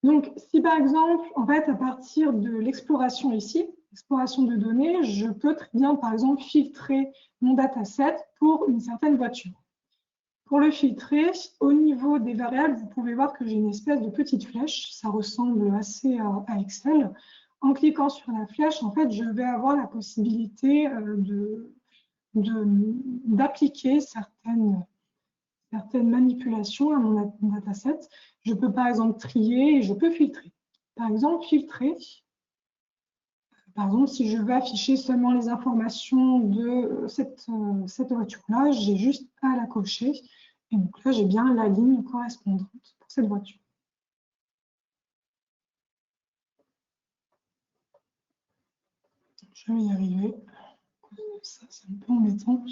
Donc, si par exemple, en fait, à partir de l'exploration ici, exploration de données, je peux très bien, par exemple, filtrer mon dataset pour une certaine voiture. Pour le filtrer, au niveau des variables, vous pouvez voir que j'ai une espèce de petite flèche. Ça ressemble assez à Excel. En cliquant sur la flèche, en fait, je vais avoir la possibilité d'appliquer certaines manipulations à mon dataset. Je peux par exemple trier et je peux filtrer. Par exemple, filtrer. Par exemple, si je veux afficher seulement les informations de cette voiture-là, j'ai juste à la cocher. Et donc là, j'ai bien la ligne correspondante pour cette voiture. Je vais y arriver. Ça, c'est un peu embêtant.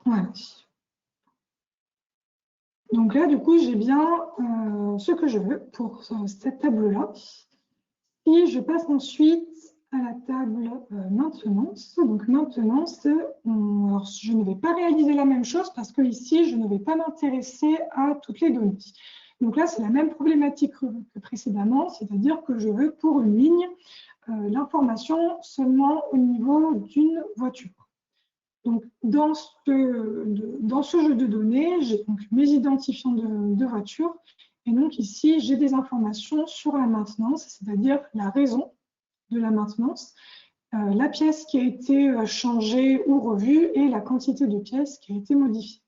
Voilà. Donc là, du coup, j'ai bien ce que je veux pour cette table-là. Et je passe ensuite à la table maintenance. Donc maintenance, alors je ne vais pas réaliser la même chose parce que ici, je ne vais pas m'intéresser à toutes les données. Donc là, c'est la même problématique que précédemment, c'est-à-dire que je veux pour une ligne l'information seulement au niveau d'une voiture. Donc, dans ce jeu de données, j'ai donc mes identifiants de voitures. Et donc ici, j'ai des informations sur la maintenance, c'est-à-dire la raison de la maintenance, la pièce qui a été changée ou revue et la quantité de pièces qui a été modifiée.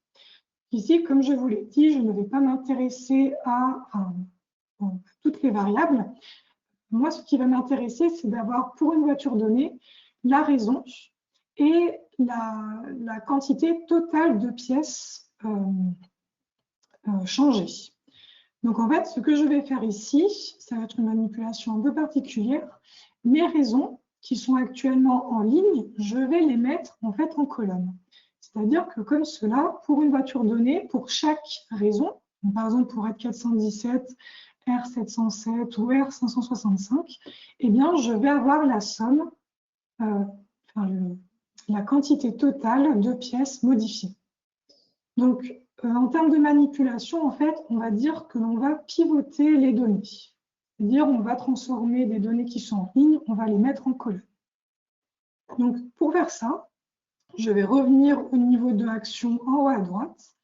Ici, comme je vous l'ai dit, je ne vais pas m'intéresser à toutes les variables. Moi, ce qui va m'intéresser, c'est d'avoir pour une voiture donnée la raison et la quantité totale de pièces changées. Donc en fait, ce que je vais faire ici, ça va être une manipulation un peu particulière. Mes raisons qui sont actuellement en ligne, je vais les mettre en fait en colonne. C'est-à-dire que comme cela, pour une voiture donnée, pour chaque raison, par exemple pour R417, R707 ou R565, eh bien je vais avoir la somme, la quantité totale de pièces modifiées. Donc, en termes de manipulation, en fait, on va dire que l'on va pivoter les données. C'est-à-dire, on va transformer des données qui sont en ligne, on va les mettre en colonne. Donc, pour faire ça, je vais revenir au niveau de action en haut à droite.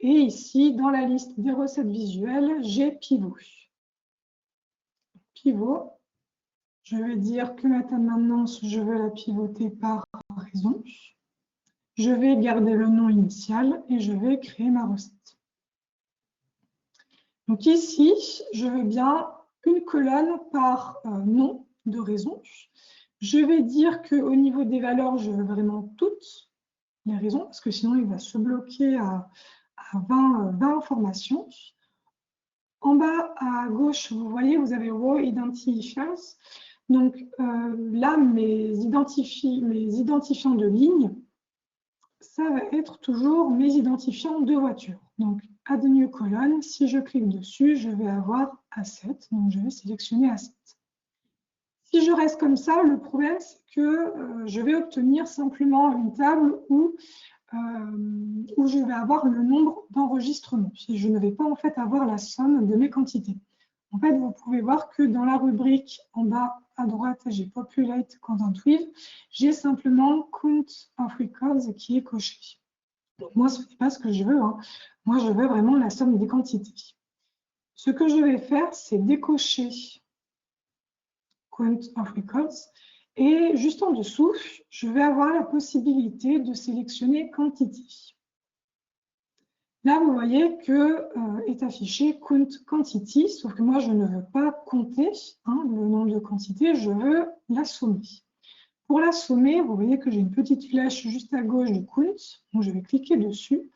Et ici, dans la liste des recettes visuelles, j'ai pivot. Pivot, je vais dire que ma table maintenance, je veux la pivoter par raison. Je vais garder le nom initial et je vais créer ma recette. Donc ici, je veux bien une colonne par nom de raison. Je vais dire qu'au niveau des valeurs, je veux vraiment toutes les raisons, parce que sinon, il va se bloquer à 20 informations. En bas à gauche, vous voyez, vous avez Row Identifiers. Donc là, mes identifiants de ligne, ça va être toujours mes identifiants de voiture. Donc, Add New Column, si je clique dessus, je vais avoir Asset. Donc, je vais sélectionner Asset. Si je reste comme ça, le problème, c'est que je vais obtenir simplement une table où je vais avoir le nombre d'enregistrements. Je ne vais pas en fait avoir la somme de mes quantités. En fait, vous pouvez voir que dans la rubrique en bas à droite, j'ai Populate Content With, j'ai simplement Count of Records qui est coché. Donc moi, ce n'est pas ce que je veux. Hein. Moi, je veux vraiment la somme des quantités. Ce que je vais faire, c'est décocher Count of Records. Et juste en dessous, je vais avoir la possibilité de sélectionner Quantity. Là, vous voyez que est affiché Count Quantity, sauf que moi, je ne veux pas compter le nombre de quantités, je veux la sommer. Pour la sommer, vous voyez que j'ai une petite flèche juste à gauche de Count, donc je vais cliquer dessus.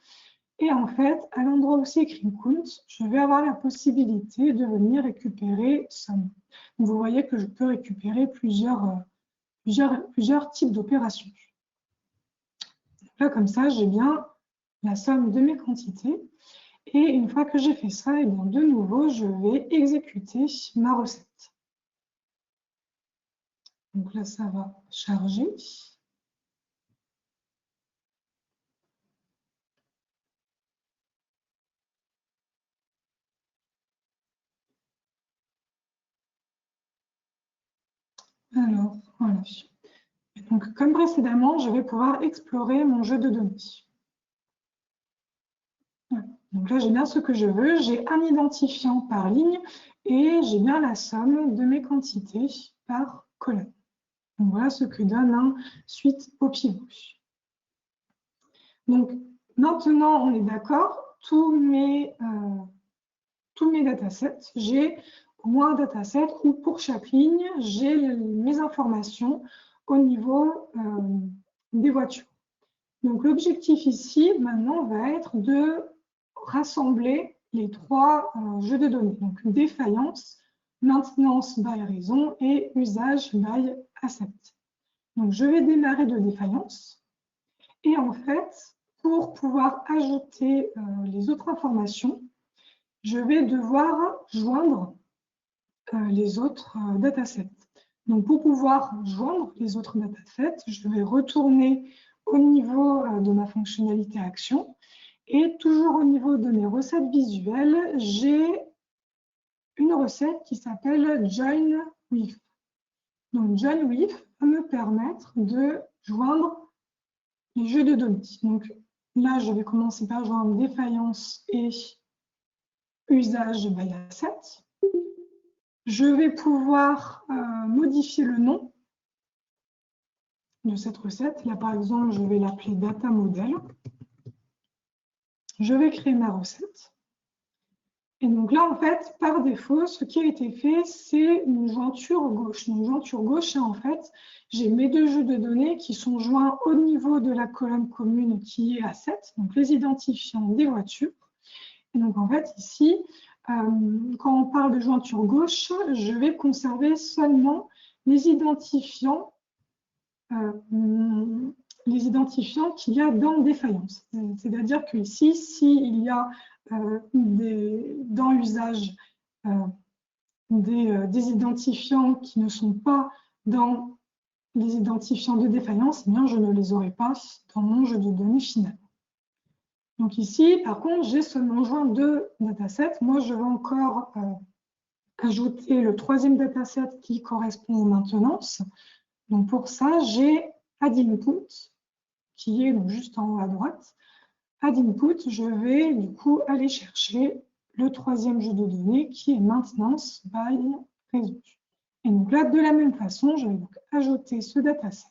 Et en fait, à l'endroit où c'est écrit Count, je vais avoir la possibilité de venir récupérer Sum. Vous voyez que je peux récupérer plusieurs types d'opérations. Là, comme ça, j'ai bien la somme de mes quantités. Et une fois que j'ai fait ça, et bien de nouveau, je vais exécuter ma recette. Donc là, ça va charger. Alors, voilà. Donc, comme précédemment, je vais pouvoir explorer mon jeu de données. Voilà. Donc là, j'ai bien ce que je veux. J'ai un identifiant par ligne et j'ai bien la somme de mes quantités par colonne. Donc, voilà ce que donne un suite au pivot. Donc, maintenant, on est d'accord. Tous mes datasets, j'ai au moins un dataset où pour chaque ligne, j'ai mes informations au niveau des voitures. Donc, l'objectif ici, maintenant, va être de rassembler les trois jeux de données. Donc, défaillance, maintenance by raison et usage by accept. Donc, je vais démarrer de défaillance. Et en fait, pour pouvoir ajouter les autres informations, je vais devoir joindre les autres datasets. Donc, pour pouvoir joindre les autres datasets, je vais retourner au niveau de ma fonctionnalité action. Et toujours au niveau de mes recettes visuelles, j'ai une recette qui s'appelle Join With. Donc, Join With va me permettre de joindre les jeux de données. Donc, là, je vais commencer par joindre défaillance et usage by asset. Je vais pouvoir modifier le nom de cette recette. Là, par exemple, je vais l'appeler Data Model. Je vais créer ma recette. Et donc là, en fait, par défaut, ce qui a été fait, c'est une jointure gauche. Une jointure gauche, en fait, j'ai mes deux jeux de données qui sont joints au niveau de la colonne commune qui est Asset, donc les identifiants des voitures. Et donc, en fait, ici, quand on parle de jointure gauche, je vais conserver seulement les identifiants qu'il y a dans défaillance. C'est-à-dire que ici, s'il y a dans l'usage des identifiants qui ne sont pas dans les identifiants de défaillance, eh bien, je ne les aurai pas dans mon jeu de données final. Donc ici, par contre, j'ai seulement joint deux datasets. Moi, je vais encore ajouter le troisième dataset qui correspond aux maintenances. Donc pour ça, j'ai Add Input qui est donc juste en haut à droite. Add input, je vais du coup aller chercher le troisième jeu de données qui est maintenance by result. Et donc là, de la même façon, je vais donc ajouter ce dataset.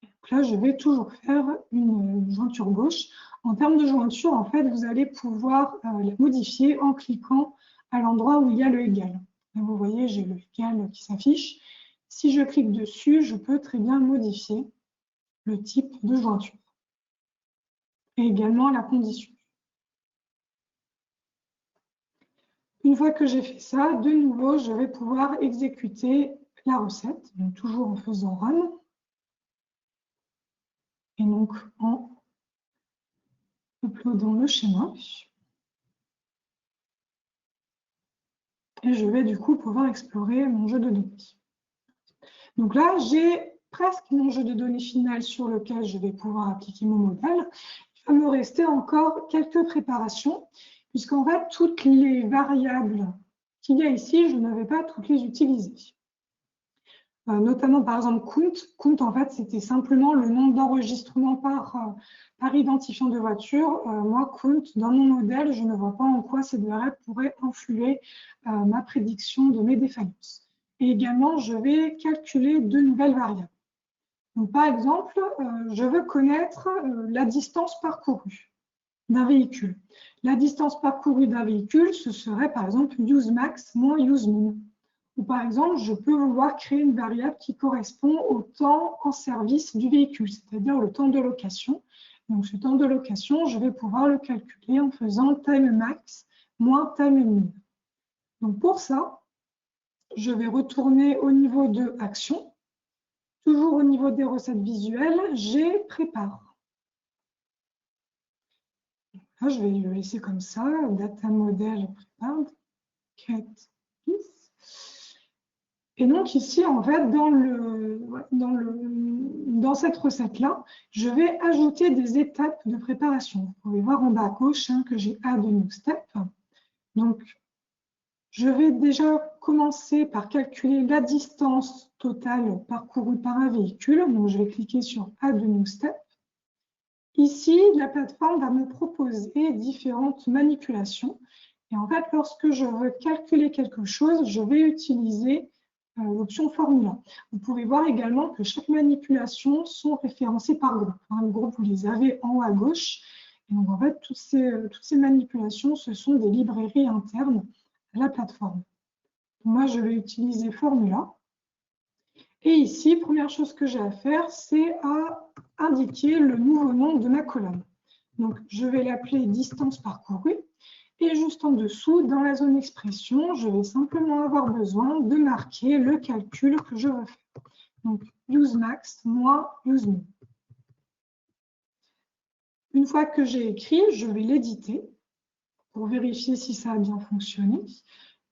Donc là, je vais toujours faire une jointure gauche. En termes de jointure, en fait, vous allez pouvoir la modifier en cliquant à l'endroit où il y a le égal. Là, vous voyez, j'ai le égal qui s'affiche. Si je clique dessus, je peux très bien modifier le type de jointure et également la condition. Une fois que j'ai fait ça, de nouveau, je vais pouvoir exécuter la recette, donc toujours en faisant run. Et donc en uploadant le schéma. Et je vais du coup pouvoir explorer mon jeu de données. Donc là, j'ai presque mon jeu de données final sur lequel je vais pouvoir appliquer mon modèle. Il va me rester encore quelques préparations, puisqu'en fait, toutes les variables qu'il y a ici, je ne vais pas toutes les utiliser. Notamment, par exemple, count. Count, en fait, c'était simplement le nombre d'enregistrements par identifiant de voiture. Moi, count, dans mon modèle, je ne vois pas en quoi cette variable pourrait influer ma prédiction de mes défaillances. Et également, je vais calculer de nouvelles variables. Donc, par exemple, je veux connaître la distance parcourue d'un véhicule. La distance parcourue d'un véhicule, ce serait par exemple use max moins use min. Ou par exemple, je peux vouloir créer une variable qui correspond au temps en service du véhicule, c'est-à-dire le temps de location. Donc ce temps de location, je vais pouvoir le calculer en faisant time max moins time min. Donc pour ça, je vais retourner au niveau de action. Toujours au niveau des recettes visuelles, j'ai prépare. Là, je vais le laisser comme ça, data model prepared, create this. Et donc ici, en fait, dans cette recette-là, je vais ajouter des étapes de préparation. Vous pouvez voir en bas à gauche que j'ai add new step. Donc, je vais déjà commencer par calculer la distance totale parcourue par un véhicule. Donc, je vais cliquer sur add new step. Ici, la plateforme va me proposer différentes manipulations. Et en fait, lorsque je veux calculer quelque chose, je vais utiliser l'option formula. Vous pouvez voir également que chaque manipulation sont référencées par groupe. Le groupe, vous les avez en haut à gauche. Et donc, en fait, toutes ces manipulations, ce sont des librairies internes à la plateforme. Moi, je vais utiliser formula. Et ici, première chose que j'ai à faire, c'est à indiquer le nouveau nom de ma colonne. Donc, je vais l'appeler distance parcourue. Et juste en dessous, dans la zone expression, je vais simplement avoir besoin de marquer le calcul que je veux faire. Donc, use max moins use min. Une fois que j'ai écrit, je vais l'éditer pour vérifier si ça a bien fonctionné.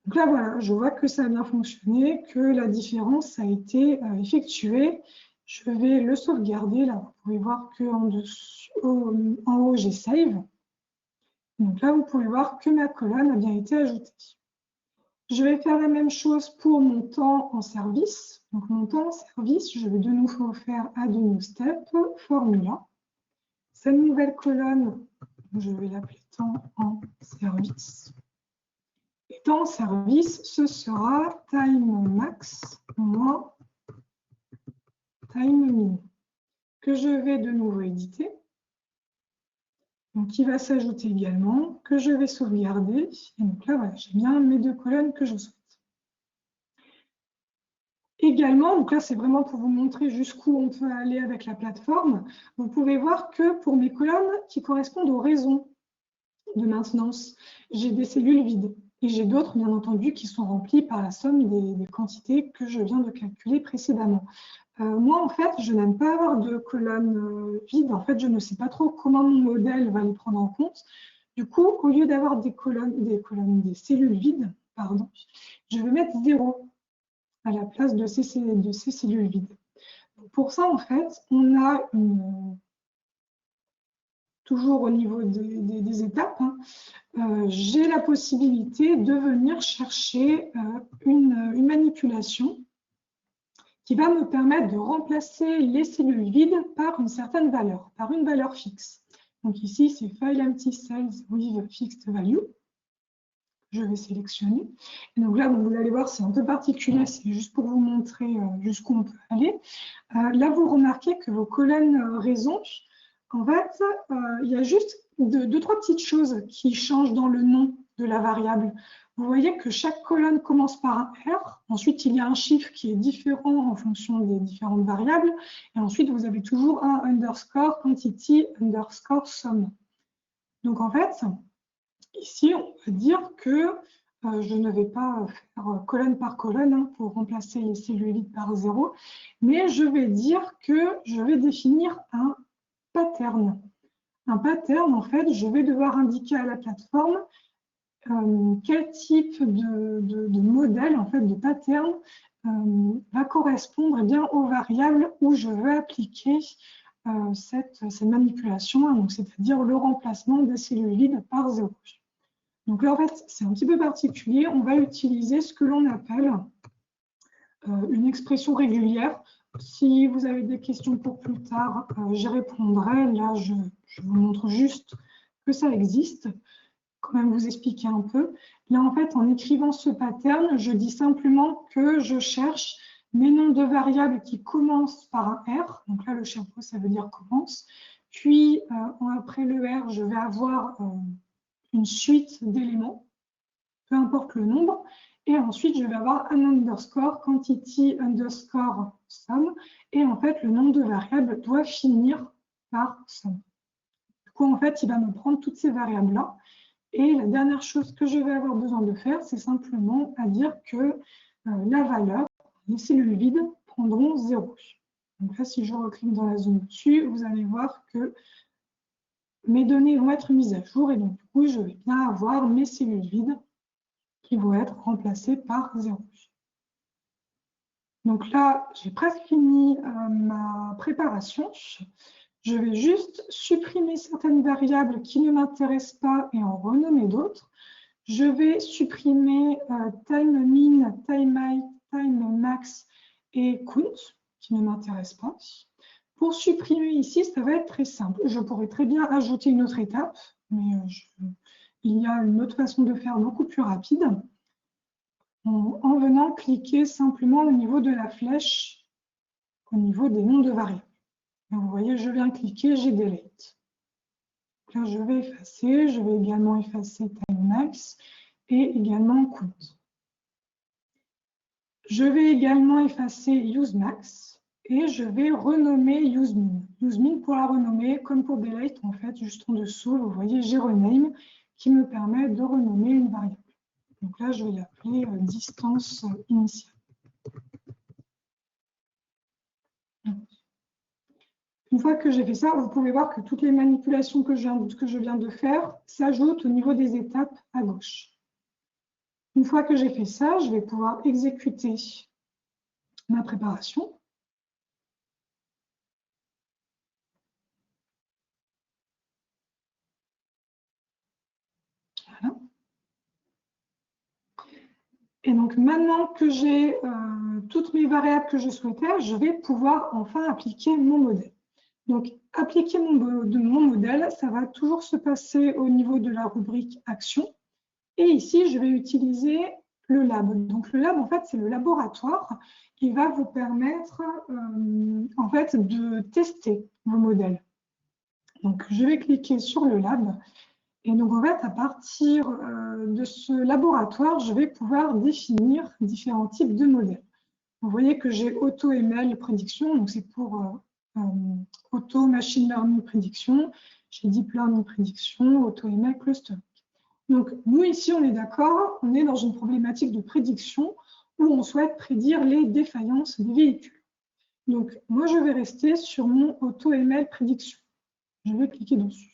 Donc là, voilà, je vois que ça a bien fonctionné, que la différence a été effectuée. Je vais le sauvegarder. Là, vous pouvez voir qu'en haut, j'ai save. Donc là, vous pouvez voir que ma colonne a bien été ajoutée. Je vais faire la même chose pour mon temps en service. Donc mon temps en service, je vais de nouveau faire add new step, formula. Cette nouvelle colonne, je vais l'appeler temps en service. Et temps en service, ce sera time max moins time min, que je vais de nouveau éditer. Donc, qui va s'ajouter également, que je vais sauvegarder. Et donc là, voilà, j'ai bien mes deux colonnes que je souhaite. Également, donc là, c'est vraiment pour vous montrer jusqu'où on peut aller avec la plateforme. Vous pouvez voir que pour mes colonnes qui correspondent aux raisons de maintenance, j'ai des cellules vides. Et j'ai d'autres, bien entendu, qui sont remplies par la somme des quantités que je viens de calculer précédemment. Moi, en fait, je n'aime pas avoir de colonnes vides. En fait, je ne sais pas trop comment mon modèle va les prendre en compte. Du coup, au lieu d'avoir des cellules vides, pardon, je vais mettre 0 à la place de ces cellules vides. Donc, pour ça, en fait, on a toujours au niveau des étapes, j'ai la possibilité de venir chercher une manipulation qui va me permettre de remplacer les cellules vides par une certaine valeur, par une valeur fixe. Donc ici, c'est File Empty Cells with Fixed Value. Je vais sélectionner. Et donc là, vous allez voir, c'est un peu particulier, c'est juste pour vous montrer jusqu'où on peut aller. Là, vous remarquez que vos colonnes raisons, en fait, il y a juste deux, trois petites choses qui changent dans le nom de la variable. Vous voyez que chaque colonne commence par un R. Ensuite, il y a un chiffre qui est différent en fonction des différentes variables. Et ensuite, vous avez toujours un underscore quantity underscore sum. Donc, en fait, ici, on peut dire que je ne vais pas faire colonne par colonne pour remplacer les cellules vides par 0, mais je vais dire que je vais définir un pattern. Un pattern, en fait, je vais devoir indiquer à la plateforme quel type de modèle, en fait, de pattern va correspondre bien aux variables où je veux appliquer cette manipulation, donc c'est-à-dire le remplacement des cellules vides par 0. Donc là, en fait, c'est un petit peu particulier. On va utiliser ce que l'on appelle une expression régulière. Si vous avez des questions pour plus tard, j'y répondrai. Là, je vous montre juste que ça existe. Quand même vous expliquer un peu. Là, en fait, en écrivant ce pattern, je dis simplement que je cherche mes noms de variables qui commencent par un R. Donc là, le chapeau, ça veut dire commence. Puis, après le R, je vais avoir une suite d'éléments, peu importe le nombre. Et ensuite, je vais avoir un underscore, quantity underscore sum. Et en fait, le nombre de variables doit finir par sum. Du coup, en fait, il va me prendre toutes ces variables-là. Et la dernière chose que je vais avoir besoin de faire, c'est simplement à dire que la valeur, les cellules vides prendront 0. Donc là, si je reclique dans la zone dessus, vous allez voir que mes données vont être mises à jour et donc du coup, je vais bien avoir mes cellules vides qui vont être remplacées par 0. Donc là, j'ai presque fini ma préparation. Je vais juste supprimer certaines variables qui ne m'intéressent pas et en renommer d'autres. Je vais supprimer time min, time height, time max et count qui ne m'intéressent pas. Pour supprimer ici, ça va être très simple. Je pourrais très bien ajouter une autre étape, mais il y a une autre façon de faire beaucoup plus rapide. En venant cliquer simplement au niveau de la flèche, au niveau des noms de variables. Et vous voyez, je viens cliquer, j'ai delete. Là, je vais effacer, je vais également effacer time max et également count. Je vais également effacer useMax et je vais renommer useMin. useMin, pour la renommer, comme pour delete, en fait, juste en dessous, vous voyez, j'ai rename qui me permet de renommer une variable. Donc là, je vais l'appeler distance initiale. Une fois que j'ai fait ça, vous pouvez voir que toutes les manipulations que je viens de faire s'ajoutent au niveau des étapes à gauche. Une fois que j'ai fait ça, je vais pouvoir exécuter ma préparation. Voilà. Et donc maintenant que j'ai toutes mes variables que je souhaitais, je vais pouvoir enfin appliquer mon modèle. Donc appliquer mon modèle, ça va toujours se passer au niveau de la rubrique action. Et ici, je vais utiliser le lab. Donc le lab, en fait, c'est le laboratoire qui va vous permettre en fait, de tester vos modèles. Donc je vais cliquer sur le lab. Et donc, en fait, à partir de ce laboratoire, je vais pouvoir définir différents types de modèles. Vous voyez que j'ai AutoML prédiction, donc c'est pour Auto Machine Learning prédiction. J'ai Deep Learning prédiction, AutoML clustering. Donc, nous, ici, on est d'accord, on est dans une problématique de prédiction où on souhaite prédire les défaillances des véhicules. Donc, moi, je vais rester sur mon AutoML prédiction. Je vais cliquer dessus.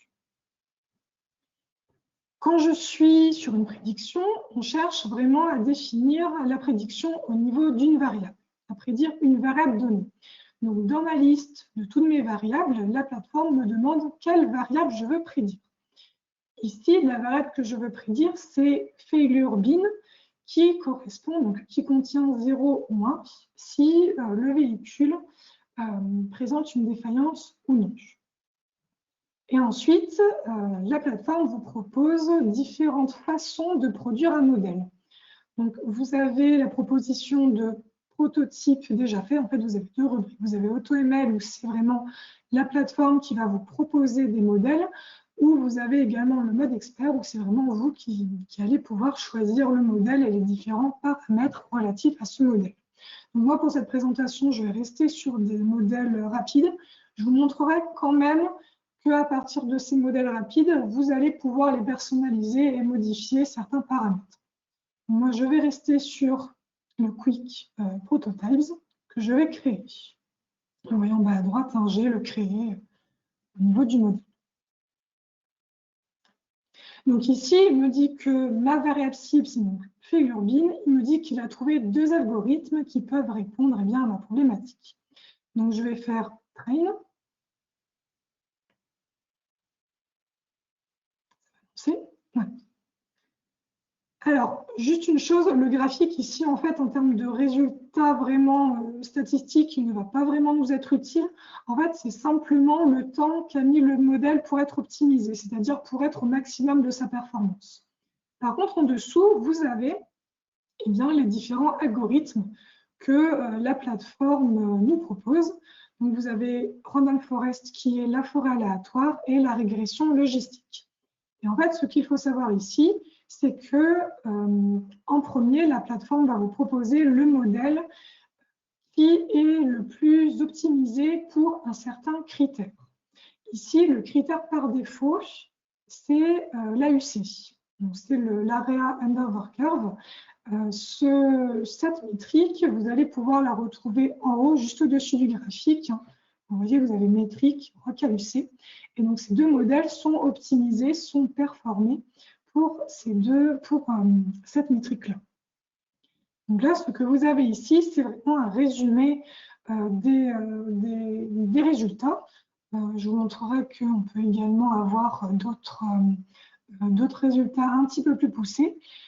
Quand je suis sur une prédiction, on cherche vraiment à définir la prédiction au niveau d'une variable, à prédire une variable donnée. Donc, dans ma liste de toutes mes variables, la plateforme me demande quelle variable je veux prédire. Ici, la variable que je veux prédire, c'est failure bin, qui correspond, donc qui contient 0 ou 1 si le véhicule présente une défaillance ou non. Et ensuite, la plateforme vous propose différentes façons de produire un modèle. Donc, vous avez la proposition de prototype déjà fait. En fait, vous avez deux rubriques. Vous avez AutoML, où c'est vraiment la plateforme qui va vous proposer des modèles, ou vous avez également le mode expert, où c'est vraiment vous qui allez pouvoir choisir le modèle et les différents paramètres relatifs à ce modèle. Donc, moi, pour cette présentation, je vais rester sur des modèles rapides. Je vous montrerai quand même qu'à partir de ces modèles rapides, vous allez pouvoir les personnaliser et modifier certains paramètres. Moi, je vais rester sur le Quick Prototypes que je vais créer. Vous voyez en bas à droite, hein, j'ai le créé au niveau du modèle. Donc ici, il me dit que ma variable cible, c'est donc figure bin. Il me dit qu'il a trouvé deux algorithmes qui peuvent répondre bien, à ma problématique. Donc je vais faire train. Ouais. Alors, juste une chose, le graphique ici, en fait, en termes de résultats vraiment statistiques, il ne va pas vraiment nous être utile. En fait, c'est simplement le temps qu'a mis le modèle pour être optimisé, c'est-à-dire pour être au maximum de sa performance. Par contre, en dessous, vous avez bien, les différents algorithmes que la plateforme nous propose. Donc, vous avez Random Forest qui est la forêt aléatoire et la régression logistique. Et en fait, ce qu'il faut savoir ici, c'est que en premier, la plateforme va vous proposer le modèle qui est le plus optimisé pour un certain critère. Ici, le critère par défaut, c'est l'AUC. C'est l'Area Under Curve. Cette métrique, vous allez pouvoir la retrouver en haut, juste au-dessus du graphique. Vous voyez, vous avez métrique, ROC-AUC. Et donc, ces deux modèles sont optimisés, sont performés pour cette métrique-là. Donc là, ce que vous avez ici, c'est vraiment un résumé des résultats. Je vous montrerai qu'on peut également avoir d'autres résultats un petit peu plus poussés.